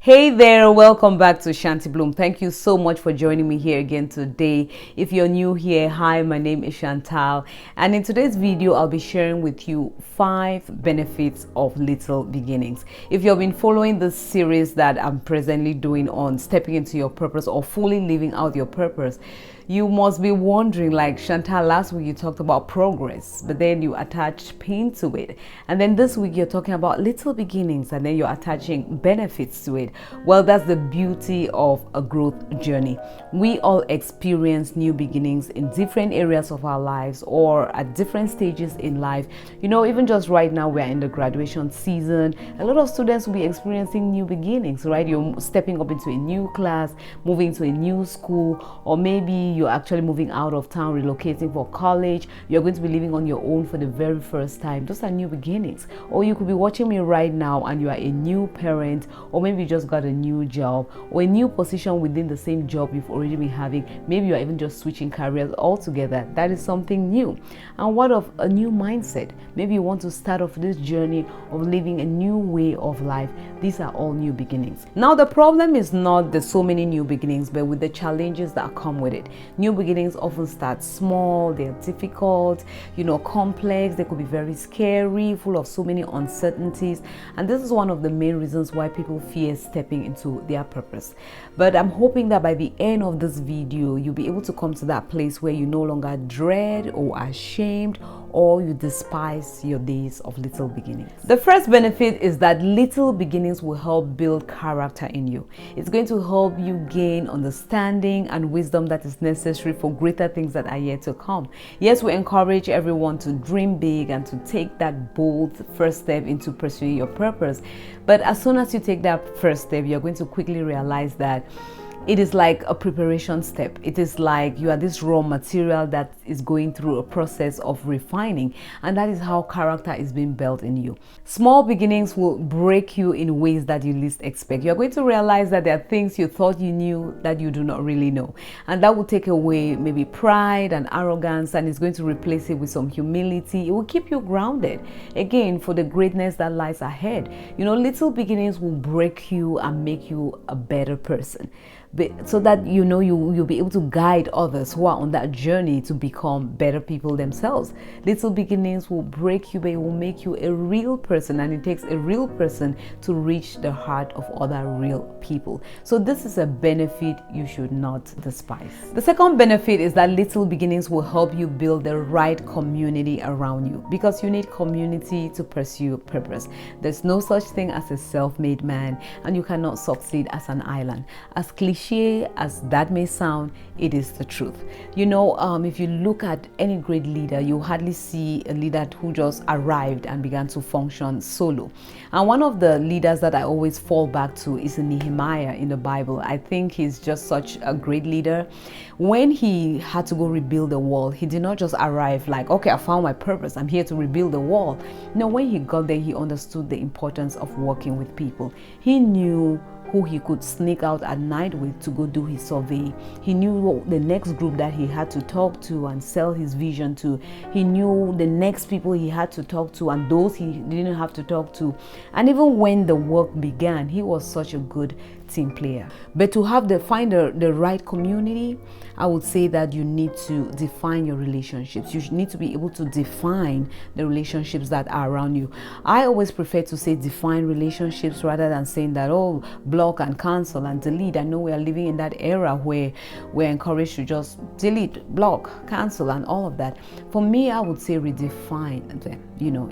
Hey there, welcome back to Shanti Bloom. Thank you so much for joining me here again today. If you're new here, hi, my name is Chantal, and in today's video I'll be sharing with you 5 benefits of little beginnings. If you've been following this series that I'm presently doing on stepping into your purpose or fully living out your purpose, you must be wondering, like, Chantal, last week you talked about progress, but then you attached pain to it. And then this week you're talking about little beginnings, and then you're attaching benefits to it. Well, that's the beauty of a growth journey. We all experience new beginnings in different areas of our lives or at different stages in life. You know, even just right now, we're in the graduation season. A lot of students will be experiencing new beginnings, right? You're stepping up into a new class, moving to a new school, or maybe you're actually moving out of town, relocating for college. You're going to be living on your own for the very first time. Those are new beginnings. Or you could be watching me right now and you are a new parent, or maybe you just got a new job or a new position within the same job you've already been having. Maybe you're even just switching careers altogether. That is something new. And what of a new mindset? Maybe you want to start off this journey of living a new way of life. These are all new beginnings. Now, the problem is not there's so many new beginnings, but with the challenges that come with it. New beginnings often start small, they're difficult, complex, they could be very scary, full of so many uncertainties. And this is one of the main reasons why people fear stepping into their purpose. But I'm hoping that by the end of this video, you'll be able to come to that place where you no longer dread or are ashamed or you despise your days of little beginnings. The first benefit is that little beginnings will help build character in you. It's going to help you gain understanding and wisdom that is necessary for greater things that are yet to come. Yes, we encourage everyone to dream big and to take that bold first step into pursuing your purpose. But as soon as you take that first step, you're going to quickly realize that it is like a preparation step. It is like you are this raw material that is going through a process of refining, and that is how character is being built in you. Small beginnings will break you in ways that you least expect. You're going to realize that there are things you thought you knew that you do not really know, and that will take away maybe pride and arrogance, and it's going to replace it with some humility. It will keep you grounded again for the greatness that lies ahead. Little beginnings will break you and make you a better person, so that you'll be able to guide others who are on that journey to become better people themselves. Little beginnings will break you, but it will make you a real person, and it takes a real person to reach the heart of other real people. So this is a benefit you should not despise. The second benefit is that little beginnings will help you build the right community around you, because you need community to pursue purpose. There's no such thing as a self-made man, and you cannot succeed as an island. As cliche as that may sound, it is the truth. If you look at any great leader, you hardly see a leader who just arrived and began to function solo. And one of the leaders that I always fall back to is Nehemiah in the Bible. I think he's just such a great leader. When he had to go rebuild the wall, he did not just arrive like, okay, I found my purpose, I'm here to rebuild the wall. No, when he got there, he understood the importance of working with people. He knew who he could sneak out at night with to go do his survey. He knew the next group that he had to talk to and sell his vision to. He knew the next people he had to talk to and those he didn't have to talk to. And even when the work began, he was such a good team player. But to find the right community, I would say that you need to define your relationships. You need to be able to define the relationships that are around you. I always prefer to say define relationships rather than saying that, oh, block and cancel and delete. I know we are living in that era where we're encouraged to just delete, block, cancel, and all of that. For me, I would say redefine them.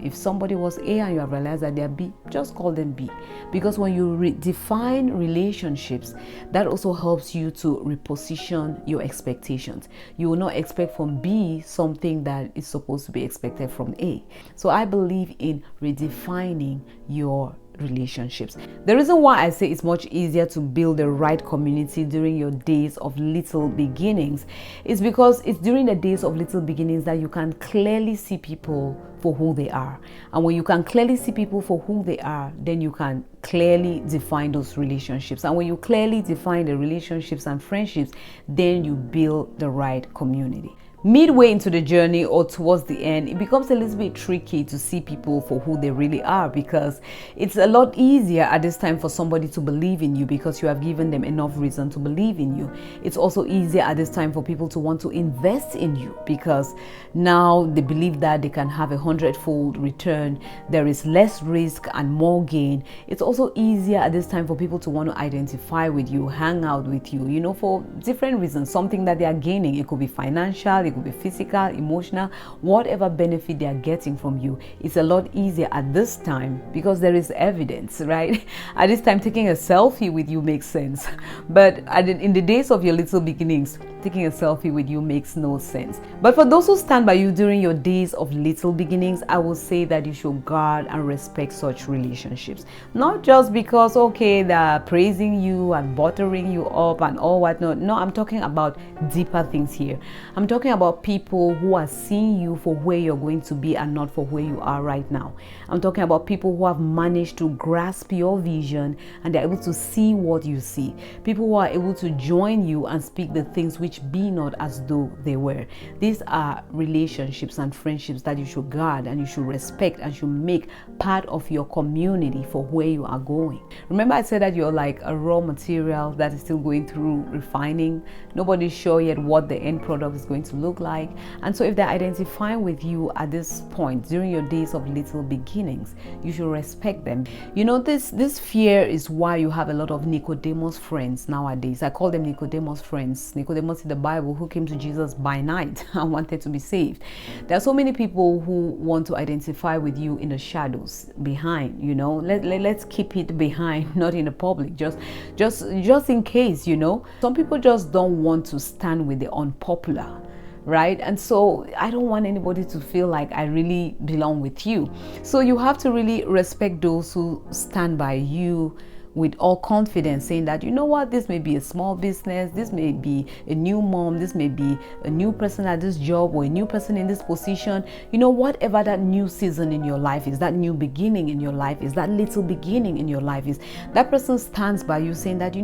If somebody was A and you have realized that they're B, just call them B. Because when you redefine relationships, that also helps you to reposition your expectations. You will not expect from B something that is supposed to be expected from A. So I believe in redefining your relationships. The reason why I say it's much easier to build the right community during your days of little beginnings is because it's during the days of little beginnings that you can clearly see people for who they are. And when you can clearly see people for who they are, then you can clearly define those relationships. And when you clearly define the relationships and friendships, then you build the right community. midway into the journey or towards the end, it becomes a little bit tricky to see people for who they really are, because it's a lot easier at this time for somebody to believe in you because you have given them enough reason to believe in you. It's also easier at this time for people to want to invest in you because now they believe that they can have 100-fold return. There is less risk and more gain. It's also easier at this time for people to want to identify with you, hang out with you, for different reasons, something that they are gaining. It could be financial, it could be physical, emotional, whatever benefit they are getting from you. It's a lot easier at this time because there is evidence, right? At this time, taking a selfie with you makes sense. But in the days of your little beginnings, taking a selfie with you makes no sense. But for those who stand by you during your days of little beginnings, I will say that you should guard and respect such relationships. Not just because, okay, they're praising you and buttering you up and all whatnot. No, I'm talking about deeper things here. I'm talking about people who are seeing you for where you're going to be and not for where you are right now. I'm talking about people who have managed to grasp your vision and they're able to see what you see. People who are able to join you and speak the things which be not as though they were. These are relationships and friendships that you should guard and you should respect and should make part of your community for where you are going. Remember, I said that you're like a raw material that is still going through refining. Nobody's sure yet what the end product is going to look like. And so if they're identifying with you at this point during your days of little beginnings, you should respect them. This fear is why you have a lot of Nicodemus friends nowadays. I call them Nicodemus friends. Nicodemus in the Bible who came to Jesus by night and wanted to be saved. There are so many people who want to identify with you in the shadows behind. Let's keep it behind, not in the public, just in case. Some people just don't want to stand with the unpopular, right? And so I don't want anybody to feel like I really belong with you. So you have to really respect those who stand by you with all confidence, saying that, this may be a small business, this may be a new mom, this may be a new person at this job or a new person in this position. Whatever that new season in your life is, that new beginning in your life is, that little beginning in your life is, that person stands by you saying that,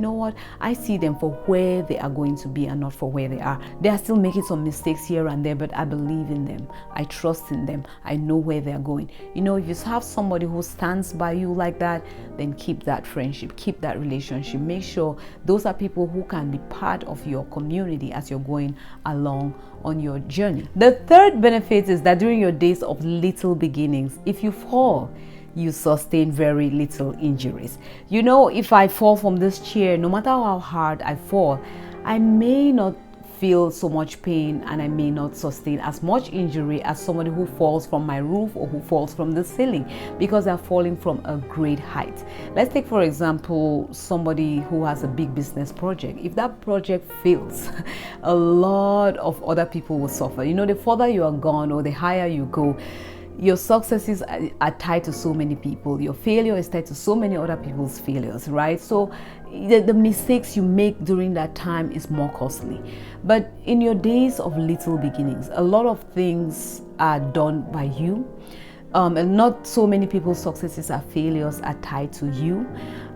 I see them for where they are going to be and not for where they are. They are still making some mistakes here and there, but I believe in them. I trust in them. I know where they are going. If you have somebody who stands by you like that, then keep that friendship. Keep that relationship. Make sure those are people who can be part of your community as you're going along on your journey. The third benefit is that during your days of little beginnings, if you fall, you sustain very little injuries. If I fall from this chair, no matter how hard I fall, I may not feel so much pain and I may not sustain as much injury as somebody who falls from my roof or who falls from the ceiling because they're falling from a great height. Let's take, for example, somebody who has a big business project. If that project fails, a lot of other people will suffer. The further you are gone or the higher you go, your successes are tied to so many people. Your failure is tied to so many other people's failures, right? So the mistakes you make during that time is more costly. But in your days of little beginnings, a lot of things are done by you. And not so many people's successes or failures are tied to you.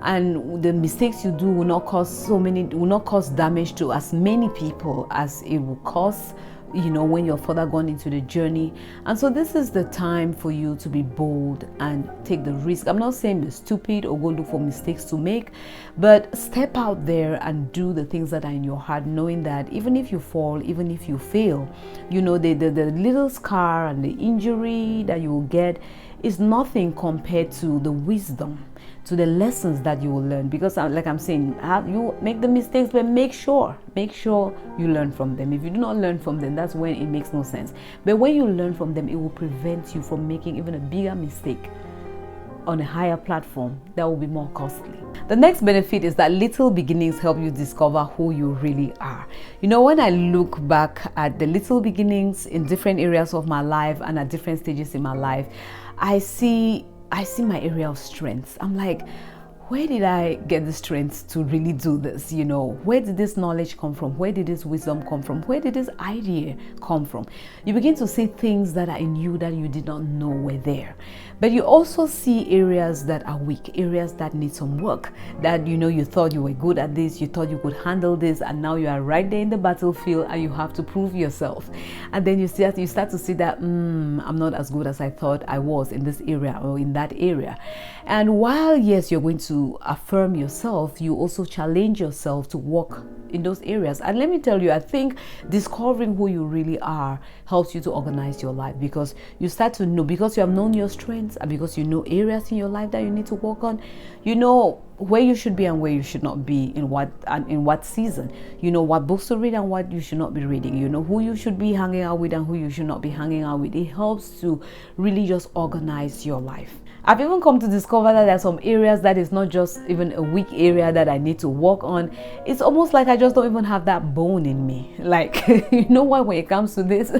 And the mistakes you do will not cause damage to as many people as it will cause when you're further gone into the journey. And so this is the time for you to be bold and take the risk. I'm not saying be stupid or go look for mistakes to make, but step out there and do the things that are in your heart, knowing that even if you fall, even if you fail, the little scar and the injury that you will get is nothing compared to the wisdom, to the lessons that you will learn. Because like I'm saying, you make the mistakes, but make sure you learn from them. If you do not learn from them, that's when it makes no sense. But when you learn from them, it will prevent you from making even a bigger mistake on a higher platform that will be more costly. The next benefit is that little beginnings help you discover who you really are. When I look back at the little beginnings in different areas of my life and at different stages in my life, I see my area of strength. I'm like, where did I get the strength to really do this? Where did this knowledge come from? Where did this wisdom come from? Where did this idea come from? You begin to see things that are in you that you did not know were there. But you also see areas that are weak, areas that need some work, that you thought you were good at this, you thought you could handle this, and now you are right there in the battlefield and you have to prove yourself. And then you start to see that I'm not as good as I thought I was in this area or in that area. And while yes, you're going to affirm yourself, you also challenge yourself to work in those areas. And let me tell you, I think discovering who you really are helps you to organize your life, because you start to know, because you have known your strengths and because you know areas in your life that you need to work on, you know where you should be and where you should not be in what season. You know what books to read and what you should not be reading. You know who you should be hanging out with and who you should not be hanging out with. It helps to really just organize your life. I've even come to discover that there are some areas that is not just even a weak area that I need to work on. It's almost like I just don't even have that bone in me. Like, when it comes to this,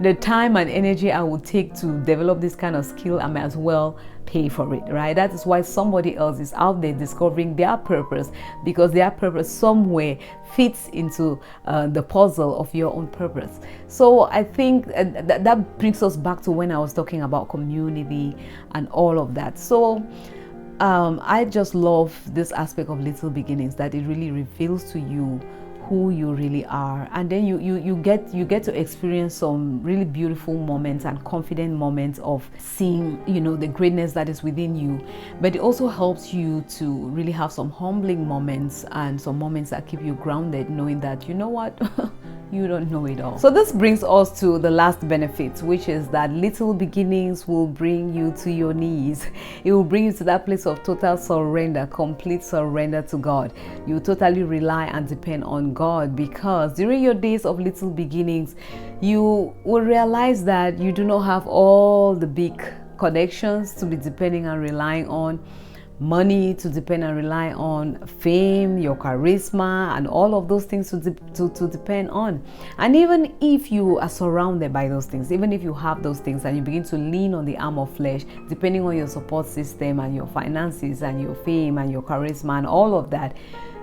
the time and energy I would take to develop this kind of skill, I may as well pay for it, right? That is why somebody else is out there discovering their purpose, because their purpose somewhere fits into the puzzle of your own purpose. So I think that brings us back to when I was talking about community and all of that. So I just love this aspect of little beginnings, that it really reveals to you who you really are, and then you get to experience some really beautiful moments and confident moments of seeing the greatness that is within you. But it also helps you to really have some humbling moments and some moments that keep you grounded, knowing that you don't know it all. So this brings us to the last benefit, which is that little beginnings will bring you to your knees. It will bring you to that place of total surrender, complete surrender to God. You totally rely and depend on God, because during your days of little beginnings, you will realize that you do not have all the big connections to be depending and relying on, money to depend and rely on, fame, your charisma, and all of those things to depend on. And even if you are surrounded by those things, even if you have those things and you begin to lean on the arm of flesh, depending on your support system and your finances and your fame and your charisma and all of that,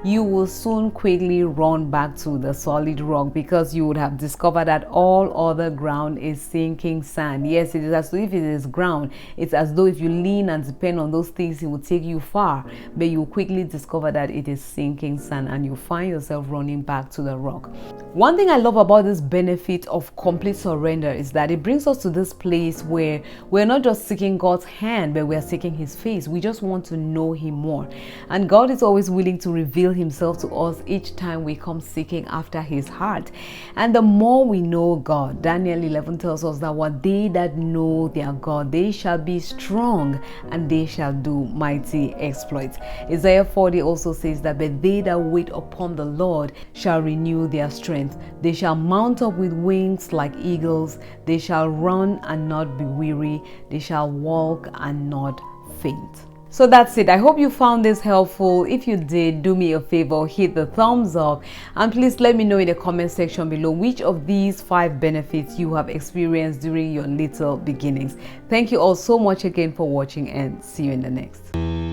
you will soon quickly run back to the solid rock, because you would have discovered that all other ground is sinking sand. Yes, it is as though if it is ground, it's as though if you lean and depend on those things, it will take you far, but you quickly discover that it is sinking sand and you find yourself running back to the rock. One thing I love about this benefit of complete surrender is that it brings us to this place where we're not just seeking God's hand, but we're seeking His face. We just want to know Him more, and God is always willing to reveal Himself to us each time we come seeking after His heart. And the more we know God, Daniel 11 tells us that what they that know their God, they shall be strong and they shall do mighty exploits. Isaiah 40 also says that, but they that wait upon the Lord shall renew their strength. They shall mount up with wings like eagles. They shall run and not be weary. They shall walk and not faint. So that's it. I hope you found this helpful. If you did, do me a favor, hit the thumbs up, and please let me know in the comment section below which of these 5 benefits you have experienced during your little beginnings. Thank you all so much again for watching, and see you in the next.